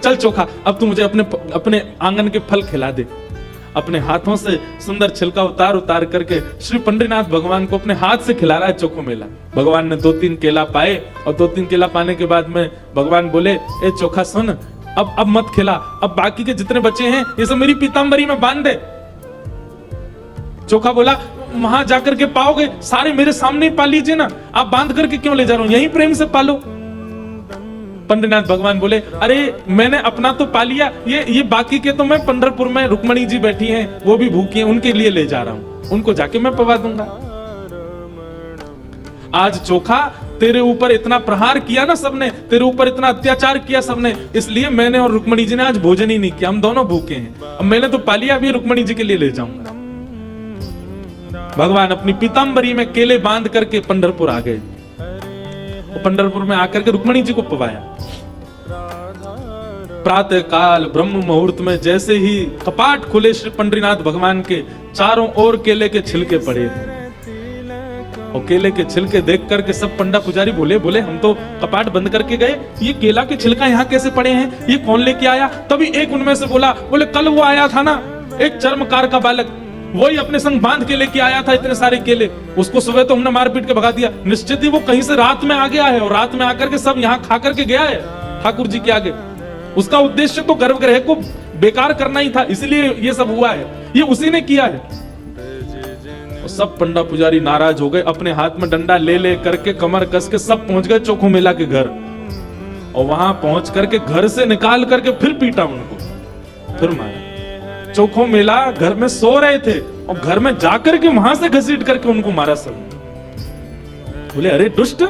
चल चोखा, अब तू मुझे अपने आंगन के फल खिला दे। अपने हाथों से सुंदर छिलका उतार उतार करके श्री पंडरीनाथ भगवान को अपने हाथ से खिला रहा है चोखो मेला। भगवान ने 2-3 केला पाए और 2-3 केला पाने के बाद में भगवान बोले, ए चोखा सुन, अब मत खिला, अब बाकी के जितने बचे हैं ये सब मेरी पीतांबरी में बांध दे। चोखा बोला, वहां जाकर के पाओगे, सारे मेरे सामने ही पा लीजिए ना, आप बांध करके क्यों ले जा रहे हो, यहीं प्रेम से पालो। पंडरीनाथ भगवान बोले, अरे मैंने अपना तो पा लिया, ये बाकी के तो मैं पंढरपुर में रुक्मणी जी बैठी हैं, वो भी भूखी हैं, उनके लिए ले जा रहा हूं, उनको जाके मैं पवा दूंगा। आज चोखा तेरे ऊपर इतना प्रहार किया ना सबने, तेरे ऊपर इतना अत्याचार किया सबने, इसलिए मैंने और रुक्मणी जी ने आज भोजन ही नहीं किया, हम दोनों भूखे हैं। अब मैंने तो पा लिया, अभी रुक्मणी जी के लिए ले जाऊंगा। भगवान अपनी पीतांबरी में केले बांध करके पंढरपुर आ गए। पंढरपुर में आकर के रुक्मणी जी को पवाया। प्रातः काल ब्रह्म मुहूर्त में जैसे ही कपाट खुले श्री पंडरीनाथ भगवान के, चारों ओर केले के छिलके पड़े थे। और केले के छिलके देख करके सब पंडा पुजारी बोले हम तो कपाट बंद करके गए, ये केला के छिलका यहाँ कैसे पड़े हैं, ये कौन लेके आया। तभी एक उनमें से बोले कल वो आया था ना, एक चर्मकार का बालक, वही अपने संग बांध के लेके आया था इतने सारे केले, उसको सुबह तो हमने मार पीट के भगा दिया, निश्चित ही वो कहीं से रात में आ गया है और रात में आकर के सब यहाँ खा करके गया है ठाकुर जी के आगे। उसका उद्देश्य तो गर्भगृह को बेकार करना ही था, इसलिए ये सब हुआ है, ये उसी ने किया है। और सब पंडा पुजारी नाराज हो गए, अपने हाथ में डंडा ले करके कमर कस के सब पहुंच गए चोखो मेला के घर। और वहां पहुंच करके घर से निकाल करके फिर पीटा उनको, फिर मारा। चोखो मेला घर में सो रहे थे और घर में जाकर के वहां से घसीट करके उनको मारा सब। बोले, अरे दुष्ट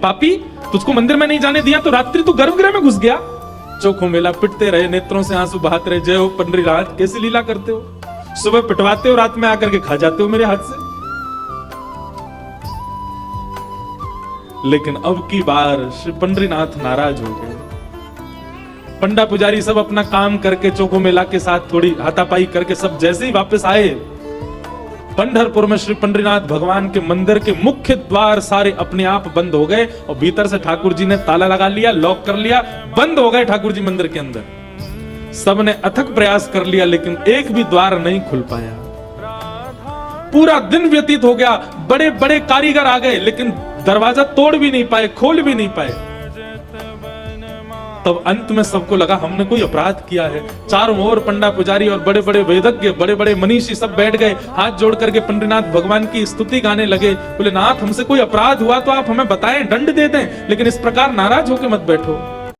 पापी, तुझको मंदिर में नहीं जाने दिया तो रात्रि तू गर्भगृह में घुस गया। चोखो मेला पिटते रहे, नेत्रों से आंसू बहाते रहे, जय हो पंडरीनाथ, कैसी लीला करते हो, सुबह पिटवाते हो, रात में आकर के खा जाते हो मेरे हाथ से। लेकिन अब की बार श्री पंडरीनाथ नाराज हो गए। पंडा पुजारी सब अपना काम करके चोखो मेला के साथ थोड़ी हाथापाई करके सब जैसे ही वापस आए, पंढरपुर में श्री पंडरीनाथ भगवान के मंदिर के मुख्य द्वार सारे अपने आप बंद हो गए और भीतर से ठाकुर जी ने ताला लगा लिया, लॉक कर लिया, बंद हो गए ठाकुर जी मंदिर के अंदर। सबने अथक प्रयास कर लिया लेकिन एक भी द्वार नहीं खुल पाया। पूरा दिन व्यतीत हो गया, बड़े बड़े कारीगर आ गए लेकिन दरवाजा तोड़ भी नहीं पाए, खोल भी नहीं पाए। तब अंत में सबको लगा हमने कोई अपराध किया है। चारों ओर पंडा पुजारी और बड़े बड़े वेदज्ञ, बड़े बड़े मनीषी सब बैठ गए, हाथ जोड़ करके पंडरीनाथ भगवान की स्तुति गाने लगे। बोले, नाथ हमसे कोई अपराध हुआ तो आप हमें बताएं, दंड दे दें, लेकिन इस प्रकार नाराज होकर मत बैठो।